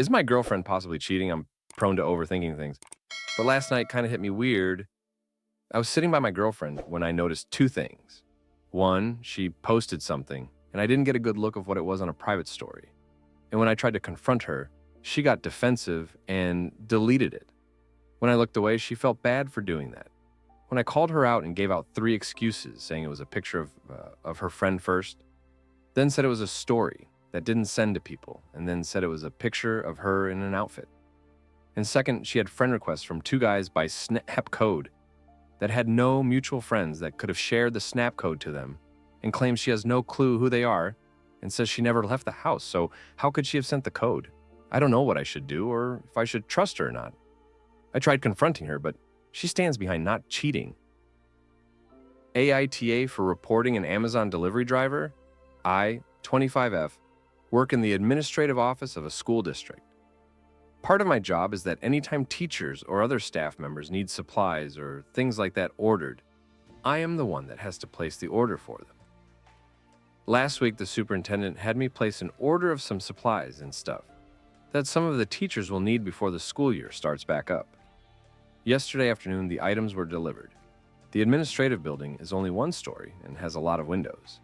Is my girlfriend possibly cheating? I'm prone to overthinking things. But last night kind of hit me weird. I was sitting by my girlfriend when I noticed two things. One, she posted something, and I didn't get a good look of what it was on a private story. And when I tried to confront her, she got defensive and deleted it. When I looked away, she felt bad for doing that. When I called her out and gave out three excuses, saying it was a picture of her friend first, then said it was a story that didn't send to people, and then said it was a picture of her in an outfit. And second, she had friend requests from two guys by Snap code that had no mutual friends that could have shared the Snap code to them, and claims she has no clue who they are, and says she never left the house, so how could she have sent the code? I don't know what I should do or if I should trust her or not. I tried confronting her, but she stands behind not cheating. AITA for reporting an Amazon delivery driver. I, 25F, work in the administrative office of a school district. Part of my job is that anytime teachers or other staff members need supplies or things like that ordered, I am the one that has to place the order for them. Last week, the superintendent had me place an order of some supplies and stuff that some of the teachers will need before the school year starts back up. Yesterday afternoon, the items were delivered. The administrative building is only one story and has a lot of windows,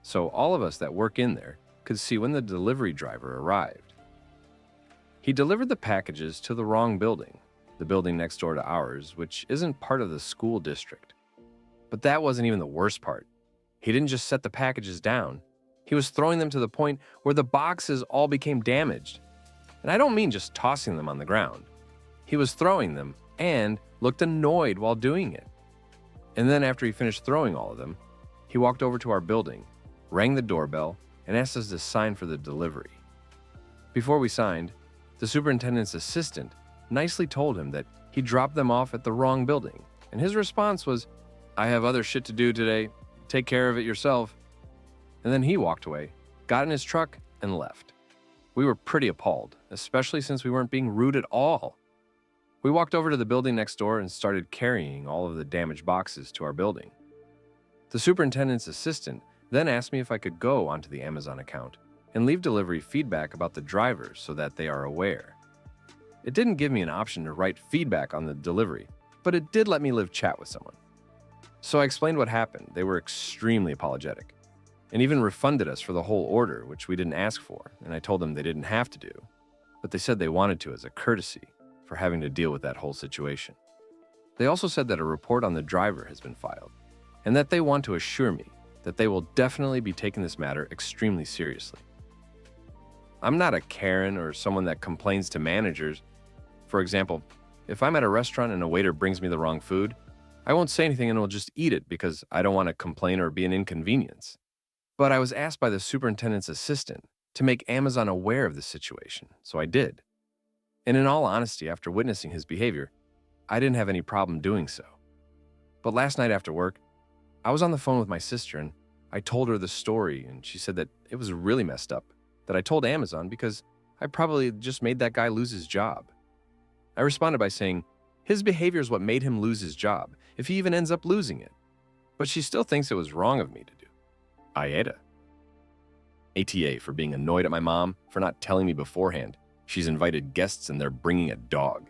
so all of us that work in there could see when the delivery driver arrived. He delivered the packages to the wrong building, the building next door to ours, which isn't part of the school district. But that wasn't even the worst part. He didn't just set the packages down. He was throwing them to the point where the boxes all became damaged. And I don't mean just tossing them on the ground. He was throwing them and looked annoyed while doing it. And then after he finished throwing all of them, he walked over to our building, rang the doorbell, and asked us to sign for the delivery. Before we signed, the superintendent's assistant nicely told him that he dropped them off at the wrong building, and his response was, "I have other shit to do today. Take care of it yourself." And then he walked away, got in his truck, and left. We were pretty appalled, especially since we weren't being rude at all. We walked over to the building next door and started carrying all of the damaged boxes to our building. The superintendent's assistant then asked me if I could go onto the Amazon account and leave delivery feedback about the drivers so that they are aware. It didn't give me an option to write feedback on the delivery, but it did let me live chat with someone. So I explained what happened. They were extremely apologetic and even refunded us for the whole order, which we didn't ask for, and I told them they didn't have to do, but they said they wanted to as a courtesy for having to deal with that whole situation. They also said that a report on the driver has been filed, and that they want to assure me that they will definitely be taking this matter extremely seriously. I'm not a Karen or someone that complains to managers. For example, if I'm at a restaurant and a waiter brings me the wrong food, I won't say anything and will just eat it because I don't want to complain or be an inconvenience. But I was asked by the superintendent's assistant to make Amazon aware of the situation, so I did. And in all honesty, after witnessing his behavior, I didn't have any problem doing so. But last night after work, I was on the phone with my sister and I told her the story, and she said that it was really messed up that I told Amazon because I probably just made that guy lose his job. I responded by saying, his behavior is what made him lose his job, if he even ends up losing it. But she still thinks it was wrong of me to do. ATA for being annoyed at my mom for not telling me beforehand she's invited guests and they're bringing a dog.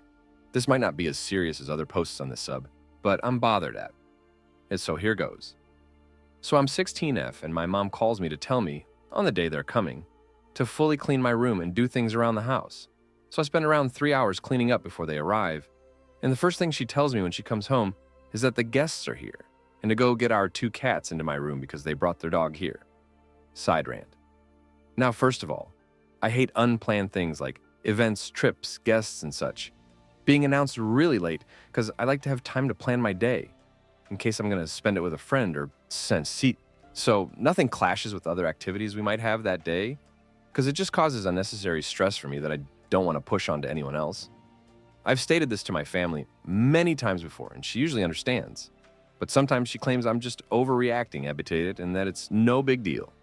This might not be as serious as other posts on this sub, but I'm bothered at. And so here goes. So I'm 16F and my mom calls me to tell me, on the day they're coming, to fully clean my room and do things around the house. So I spend around 3 hours cleaning up before they arrive. And the first thing she tells me when she comes home is that the guests are here and to go get our two cats into my room because they brought their dog here. Side rant. Now, first of all, I hate unplanned things like events, trips, guests, and such being announced really late because I like to have time to plan my day in case I'm going to spend it with a friend or see. So nothing clashes with other activities we might have that day because it just causes unnecessary stress for me that I don't want to push onto anyone else. I've stated this to my family many times before, and she usually understands. But sometimes she claims I'm just overreacting, habituated, and that it's no big deal.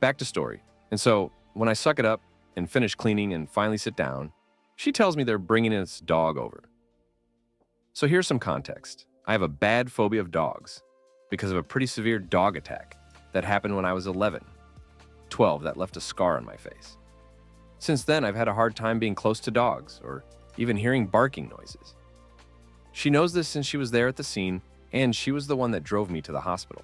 Back to story. And so, when I suck it up and finish cleaning and finally sit down, she tells me they're bringing this dog over. So here's some context. I have a bad phobia of dogs because of a pretty severe dog attack that happened when I was 11, 12 that left a scar on my face. Since then, I've had a hard time being close to dogs or even hearing barking noises. She knows this since she was there at the scene, and she was the one that drove me to the hospital.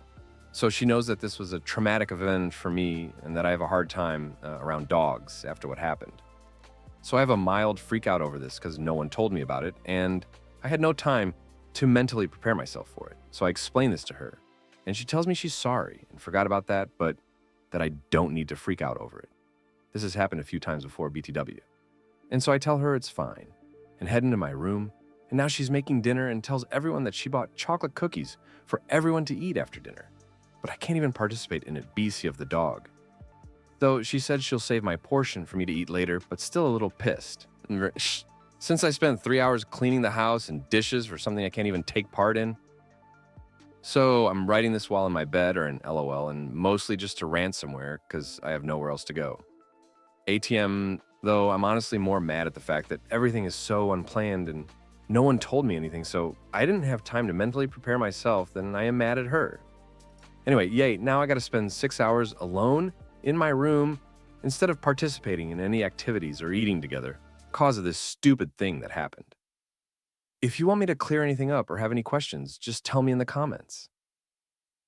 So she knows that this was a traumatic event for me and that I have a hard time around dogs after what happened. So I have a mild freak out over this because no one told me about it, and I had no time to mentally prepare myself for it. So I explained this to her, and she tells me she's sorry and forgot about that, but that I don't need to freak out over it. This has happened a few times before BTW. And so I tell her it's fine and head into my room, and now she's making dinner and tells everyone that she bought chocolate cookies for everyone to eat after dinner. But I can't even participate in it, BC of the dog. Though she said she'll save my portion for me to eat later, but still a little pissed. Since I spent 3 hours cleaning the house and dishes for something I can't even take part in. So I'm writing this while in my bed or in LOL, and mostly just to rant somewhere because I have nowhere else to go. ATM, though, I'm honestly more mad at the fact that everything is so unplanned and no one told me anything, so I didn't have time to mentally prepare myself, then I am mad at her. Anyway, yay, now I gotta spend 6 hours alone in my room instead of participating in any activities or eating together because of this stupid thing that happened. If you want me to clear anything up or have any questions, just tell me in the comments.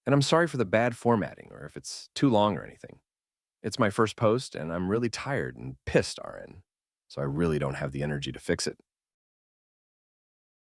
And I'm sorry for the bad formatting or if it's too long or anything. It's my first post and I'm really tired and pissed, RN. So I really don't have the energy to fix it.